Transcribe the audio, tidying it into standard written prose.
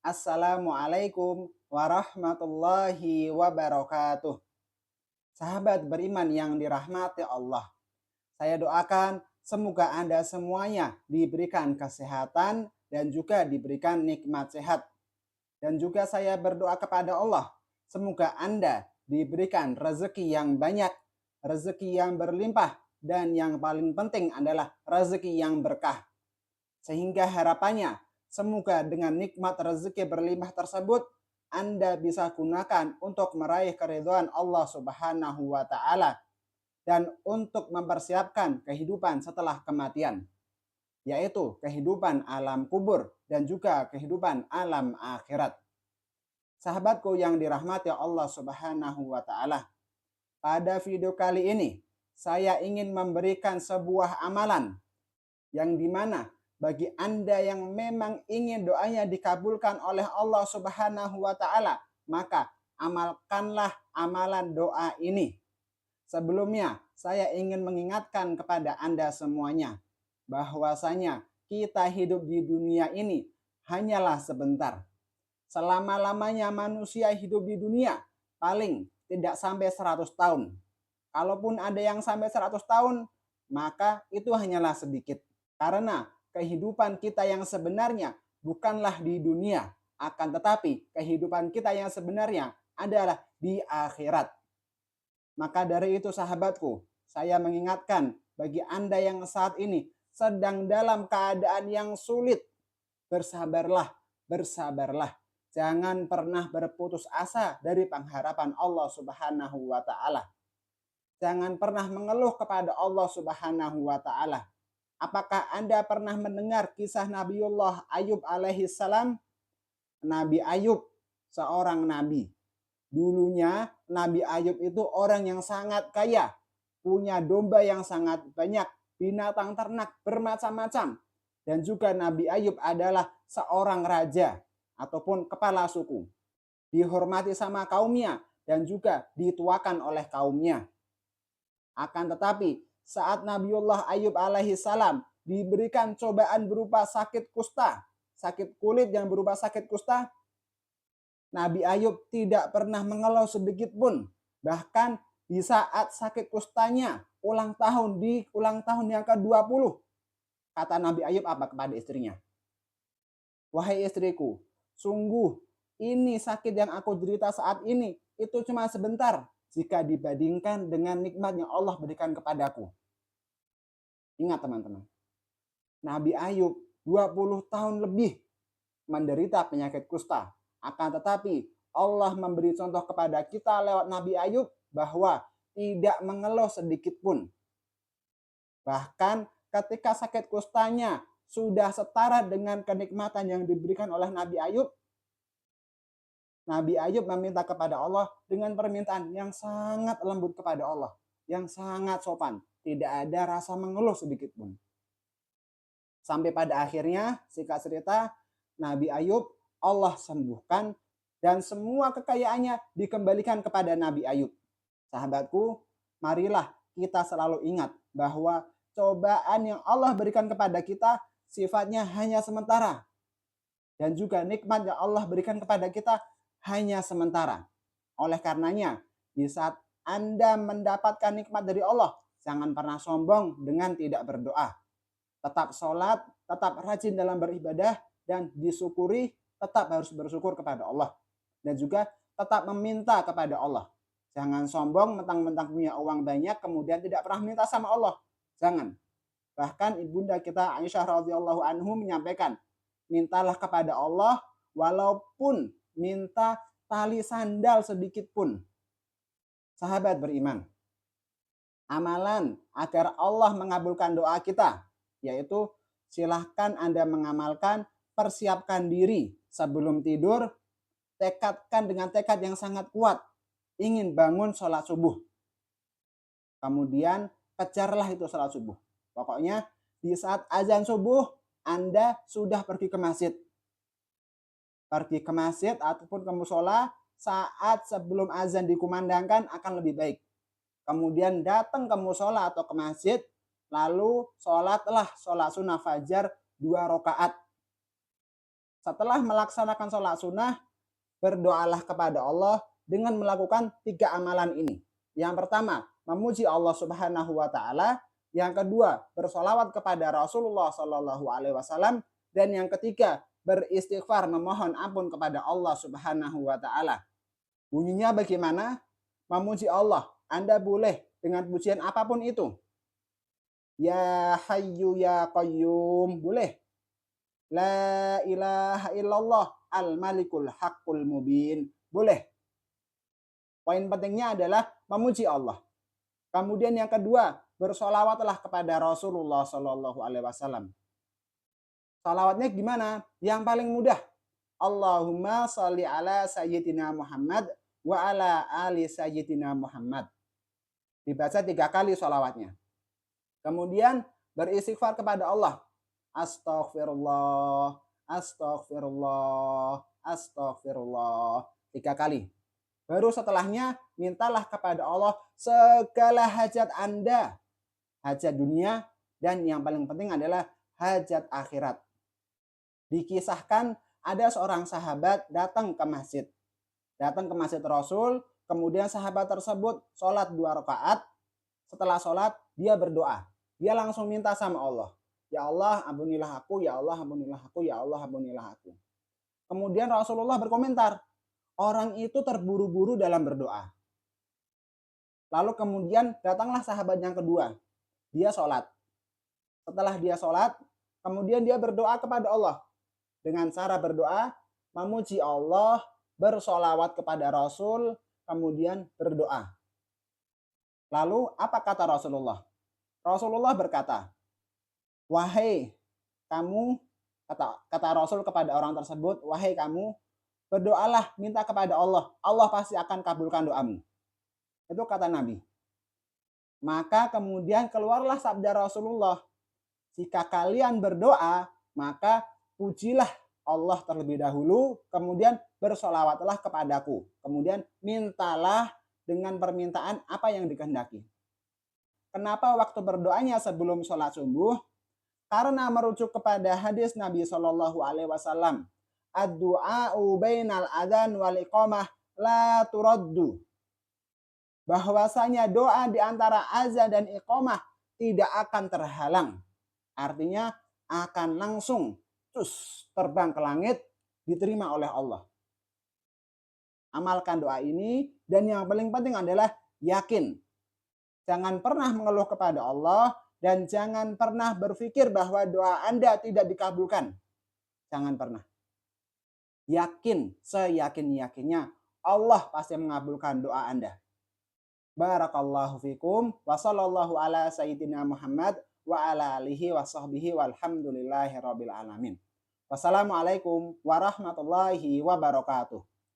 Assalamualaikum warahmatullahi wabarakatuh. Sahabat beriman yang dirahmati Allah, saya doakan semoga Anda semuanya diberikan kesehatan dan juga diberikan nikmat sehat. Dan juga saya berdoa kepada Allah, semoga Anda diberikan rezeki yang banyak, rezeki yang berlimpah, dan yang paling penting adalah rezeki yang berkah. Sehingga harapannya, semoga dengan nikmat rezeki berlimpah tersebut, Anda bisa gunakan untuk meraih keridhaan Allah Subhanahu wa Ta'ala dan untuk mempersiapkan kehidupan setelah kematian, yaitu kehidupan alam kubur dan juga kehidupan alam akhirat. Sahabatku yang dirahmati Allah Subhanahu wa Ta'ala, pada video kali ini saya ingin memberikan sebuah amalan yang dimana bagi Anda yang memang ingin doanya dikabulkan oleh Allah Subhanahu wa Ta'ala, maka amalkanlah amalan doa ini. Sebelumnya, saya ingin mengingatkan kepada Anda semuanya bahwasanya kita hidup di dunia ini hanyalah sebentar. Selama-lamanya manusia hidup di dunia paling tidak sampai 100 tahun. Kalaupun ada yang sampai 100 tahun, maka itu hanyalah sedikit. Karena kehidupan kita yang sebenarnya bukanlah di dunia, akan tetapi kehidupan kita yang sebenarnya adalah di akhirat. Maka dari itu sahabatku, saya mengingatkan bagi Anda yang saat ini sedang dalam keadaan yang sulit, bersabarlah, bersabarlah. Jangan pernah berputus asa dari pengharapan Allah Subhanahu wa Ta'ala. Jangan pernah mengeluh kepada Allah Subhanahu wa Ta'ala. Apakah Anda pernah mendengar kisah Nabiullah Ayub alaihi salam? Nabi Ayub seorang nabi. Dulunya Nabi Ayub itu orang yang sangat kaya, punya domba yang sangat banyak, binatang ternak bermacam-macam. Dan juga Nabi Ayub adalah seorang raja ataupun kepala suku. Dihormati sama kaumnya dan juga dituakan oleh kaumnya. Akan tetapi saat Nabiullah Ayub alaihi salam diberikan cobaan berupa sakit kusta, sakit kulit yang berupa sakit kusta, Nabi Ayub tidak pernah mengeluh sedikit pun. Bahkan di saat sakit kustanya ulang tahun yang ke-20, kata Nabi Ayub apa kepada istrinya? Wahai istriku, sungguh ini sakit yang aku derita saat ini itu cuma sebentar jika dibandingkan dengan nikmat yang Allah berikan kepadaku. Ingat teman-teman, Nabi Ayub 20 tahun lebih menderita penyakit kusta. Akan tetapi Allah memberi contoh kepada kita lewat Nabi Ayub bahwa tidak mengeluh sedikit pun. Bahkan ketika sakit kustanya sudah setara dengan kenikmatan yang diberikan oleh Nabi Ayub, Nabi Ayub meminta kepada Allah dengan permintaan yang sangat lembut kepada Allah, yang sangat sopan, tidak ada rasa mengeluh sedikit pun. Sampai pada akhirnya, singkat cerita, Nabi Ayub Allah sembuhkan dan semua kekayaannya dikembalikan kepada Nabi Ayub. Sahabatku, marilah kita selalu ingat bahwa cobaan yang Allah berikan kepada kita sifatnya hanya sementara. Dan juga nikmat yang Allah berikan kepada kita hanya sementara. Oleh karenanya, di saat Anda mendapatkan nikmat dari Allah, jangan pernah sombong dengan tidak berdoa. Tetap sholat, tetap rajin dalam beribadah, dan disyukuri, tetap harus bersyukur kepada Allah. Dan juga tetap meminta kepada Allah. Jangan sombong mentang-mentang punya uang banyak kemudian tidak pernah minta sama Allah. Jangan. Bahkan ibunda kita Aisyah radhiyallahu anhu menyampaikan, mintalah kepada Allah walaupun minta tali sandal sedikit pun. Sahabat beriman, amalan agar Allah mengabulkan doa kita, yaitu silahkan Anda mengamalkan, persiapkan diri sebelum tidur, tekadkan dengan tekad yang sangat kuat, ingin bangun sholat subuh. Kemudian kejarlah itu sholat subuh. Pokoknya di saat azan subuh, Anda sudah pergi ke masjid. Pergi ke masjid ataupun ke musola saat sebelum azan dikumandangkan akan lebih baik. Kemudian datang ke musola atau ke masjid, lalu sholatlah sholat sunnah fajar 2 rakaat. Setelah melaksanakan sholat sunnah, berdoalah kepada Allah dengan melakukan 3 amalan ini. Yang pertama, memuji Allah Subhanahu wa taala. Yang kedua, bersolawat kepada Rasulullah Shallallahu alaihi wasallam, dan yang ketiga, beristighfar memohon ampun kepada Allah Subhanahu wa taala. Bunyinya bagaimana? Memuji Allah, Anda boleh dengan pujian apapun itu. Ya Hayyu ya Qayyum, boleh. La ilaha illallah al-malikul haqqul mubin, boleh. Poin pentingnya adalah memuji Allah. Kemudian yang kedua, bersolawatlah kepada Rasulullah Shallallahu alaihi wasallam. Salawatnya gimana? Yang paling mudah. Allahumma sholli ala sayyidina Muhammad wa ala ali sayyidina Muhammad. Dibaca 3 kali salawatnya. Kemudian beristighfar kepada Allah. Astaghfirullah, astaghfirullah, astaghfirullah. 3 kali. Baru setelahnya mintalah kepada Allah segala hajat Anda. Hajat dunia dan yang paling penting adalah hajat akhirat. Dikisahkan ada seorang sahabat datang ke masjid. Datang ke masjid Rasul, kemudian sahabat tersebut sholat 2 rakaat. Setelah sholat, dia berdoa. Dia langsung minta sama Allah. Ya Allah, ampunilah aku, ya Allah, ampunilah aku, ya Allah, ampunilah aku. Kemudian Rasulullah berkomentar, orang itu terburu-buru dalam berdoa. Lalu kemudian datanglah sahabat yang kedua. Dia sholat. Setelah dia sholat, kemudian dia berdoa kepada Allah. Dengan cara berdoa, memuji Allah, bersolawat kepada Rasul, kemudian berdoa. Lalu apa kata Rasulullah? Rasulullah berkata, wahai kamu, kata Rasul kepada orang tersebut, wahai kamu, berdoalah, minta kepada Allah. Allah pasti akan kabulkan doamu. Itu kata Nabi. Maka kemudian keluarlah sabda Rasulullah. Jika kalian berdoa, maka pujilah Allah terlebih dahulu, kemudian bersolawatlah kepadaku. Kemudian mintalah dengan permintaan apa yang dikehendaki. Kenapa waktu berdoanya sebelum sholat subuh? Karena merujuk kepada hadis Nabi Shallallahu alaihi wasallam. Ad-du'a'u bainal adzan wal iqamah la turaddu. Bahwasanya doa di antara azan dan iqamah tidak akan terhalang. Artinya akan langsung terbang ke langit, diterima oleh Allah. Amalkan doa ini, dan yang paling penting adalah yakin. Jangan pernah mengeluh kepada Allah, dan jangan pernah berpikir bahwa doa Anda tidak dikabulkan. Jangan pernah. Yakin, seyakin-yakinnya Allah pasti mengabulkan doa Anda. Barakallahu fikum wa sallallahu ala sayyidina Muhammad wa ala alihi wa sahbihi walhamdulillahi rabbil alamin. Wassalamualaikum warahmatullahi wabarakatuh.